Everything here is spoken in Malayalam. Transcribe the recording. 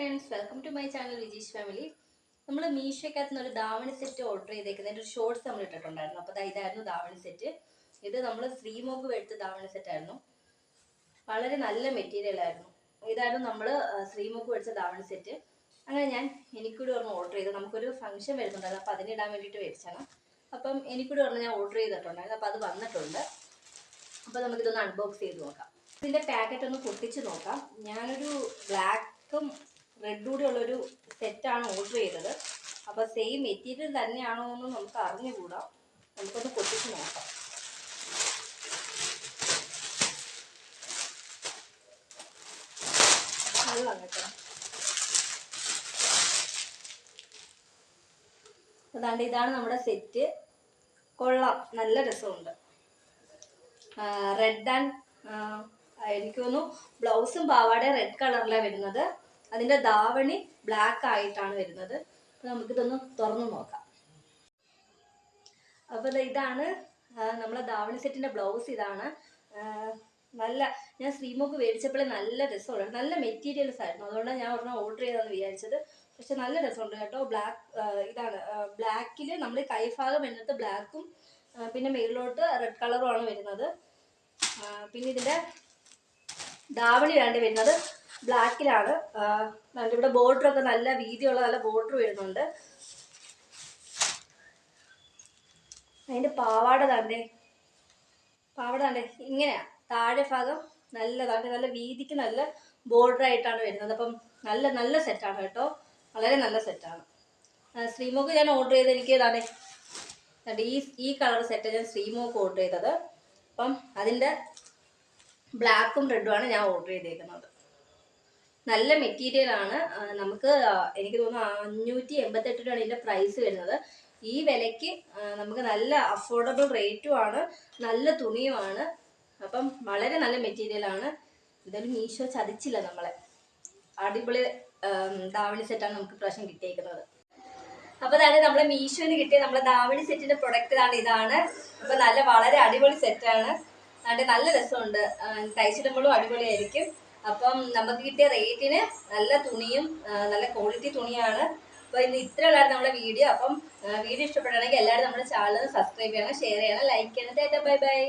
Friends, welcome to my channel Vijeesh family. നമ്മൾ മീഷോയ്ക്കകത്ത് നിന്ന് ഒരു ധാവണി സെറ്റ് ഓർഡർ ചെയ്തേക്കുന്നതിൻ്റെ ഒരു ഷോർട്സ് നമ്മൾ ഇട്ടിട്ടുണ്ടായിരുന്നു. അപ്പോൾ ഇതായിരുന്നു ധാവണി സെറ്റ്. ഇത് നമ്മൾ ശ്രീമോക്ക് എടുത്ത ധാവണി സെറ്റ് ആയിരുന്നു. വളരെ നല്ല മെറ്റീരിയൽ ആയിരുന്നു. ഇതായിരുന്നു നമ്മൾ ശ്രീമോക്ക് മേടിച്ച ധാവണി സെറ്റ്. അങ്ങനെ ഞാൻ എനിക്കൂടി ഒരെണ്ണം ഓർഡർ ചെയ്തു. നമുക്കൊരു ഫംഗ്ഷൻ വരുന്നുണ്ടായിരുന്നു, അപ്പോൾ അതിനിടാൻ വേണ്ടിയിട്ട് മേടിച്ചാണ്. അപ്പം എനിക്കൂടി ഒരെണ്ണം ഞാൻ ഓർഡർ ചെയ്തിട്ടുണ്ടായിരുന്നു. അപ്പോൾ അത് വന്നിട്ടുണ്ട്. അപ്പോൾ നമുക്കിതൊന്ന് അൺബോക്സ് ചെയ്ത് നോക്കാം. ഇതിൻ്റെ പാക്കറ്റ് ഒന്ന് പൊട്ടിച്ച് നോക്കാം. ഞാനൊരു ബ്ലാക്കും റെഡ് കൂടി ഉള്ളൊരു സെറ്റാണ് ഓർഡർ ചെയ്തത്. അപ്പോൾ സെയിം മെറ്റീരിയൽ തന്നെയാണോ എന്ന് നമുക്ക് അറിഞ്ഞുകൂടാം. നമുക്കൊന്ന് പൊട്ടിച്ച് നോക്കാം. അത് വന്നിട്ട് അതാണ്ട് ഇതാണ് നമ്മുടെ സെറ്റ്. കൊള്ളാം, നല്ല രസമുണ്ട്. റെഡ് ആൻഡ് എനിക്ക് തോന്നുന്നു ബ്ലൗസും പാവാടയും റെഡ് കളറിലാണ് വരുന്നത്. അതിൻ്റെ ധാവണി ബ്ലാക്ക് ആയിട്ടാണ് വരുന്നത്. അപ്പോൾ നമുക്കിതൊന്ന് തുറന്നു നോക്കാം. അപ്പോൾ ഇതാണ് നമ്മളെ ധാവണി സെറ്റിൻ്റെ ബ്ലൗസ്. ഇതാണ് നല്ല, ഞാൻ ശ്രീമോക്ക് മേടിച്ചപ്പോഴേ നല്ല രസമുള്ള നല്ല മെറ്റീരിയൽസ് ആയിരുന്നു. അതുകൊണ്ടാണ് ഞാൻ ഒരെണ്ണം ഓർഡർ ചെയ്താന്ന് വിചാരിച്ചത്. പക്ഷെ നല്ല രസമുണ്ട് കേട്ടോ. ഇതാണ് ബ്ലാക്കിൽ നമ്മൾ കൈഭാഗം വരുന്നത് ബ്ലാക്കും പിന്നെ മേളിലോട്ട് റെഡ് കളറുമാണ് വരുന്നത്. പിന്നെ ഇതിൻ്റെ ധാവണി വേണ്ടി വരുന്നത് ബ്ലാക്കിലാണ്. ഇവിടെ ബോർഡറൊക്കെ നല്ല വീതിയുള്ള നല്ല ബോർഡർ വരുന്നുണ്ട്. അതിൻ്റെ പാവാട താണ്ടേ ഇങ്ങനെയാ. താഴെ ഭാഗം നല്ല വീതിക്ക് നല്ല ബോർഡർ ആയിട്ടാണ് വരുന്നത്. അപ്പം നല്ല സെറ്റാണ് കേട്ടോ, വളരെ നല്ല സെറ്റാണ്. ശ്രീമോക്ക് ഞാൻ ഓർഡർ ചെയ്ത് എനിക്ക് ഈ കളർ സെറ്റ് ഞാൻ ശ്രീമോക്ക് ഓർഡർ ചെയ്തത്. അപ്പം അതിൻ്റെ ബ്ലാക്കും റെഡുമാണ് ഞാൻ ഓർഡർ ചെയ്തേക്കുന്നത്. നല്ല മെറ്റീരിയലാണ്. നമുക്ക് എനിക്ക് തോന്നുന്നു 588 രൂപയാണ് ഇതിൻ്റെ പ്രൈസ് വരുന്നത്. ഈ വിലയ്ക്ക് നമുക്ക് നല്ല അഫോർഡബിൾ റേറ്റും ആണ്, നല്ല തുണിയുമാണ്. അപ്പം വളരെ നല്ല മെറ്റീരിയലാണ്. ഇതൊരു മീഷോ ചതിച്ചില്ല നമ്മളെ. അടിപൊളി ധാവണി സെറ്റാണ് നമുക്ക് പ്രാവശ്യം കിട്ടിയേക്കുന്നത്. അപ്പോൾ നമ്മളെ മീഷോന്ന് കിട്ടിയ നമ്മളെ ധാവണി സെറ്റിൻ്റെ പ്രൊഡക്റ്റ് ഇതാണ്. അപ്പോൾ വളരെ അടിപൊളി സെറ്റാണ്. നല്ല രസമുണ്ട്. തയ്ച്ചിടുമ്പോഴും അടിപൊളിയായിരിക്കും. അപ്പം നമുക്ക് കിട്ടിയ റേറ്റിന് നല്ല തുണിയും നല്ല ക്വാളിറ്റി തുണിയാണ്. അപ്പോൾ ഇന്ന് ഇത്രയുള്ളായിരുന്നു നമ്മുടെ വീഡിയോ. അപ്പം വീഡിയോ ഇഷ്ടപ്പെടുകയാണെങ്കിൽ എല്ലാവരും നമ്മുടെ ചാനൽ സബ്സ്ക്രൈബ് ചെയ്യണം, ഷെയർ ചെയ്യണം, ലൈക്ക് ചെയ്യണം. Bye bye.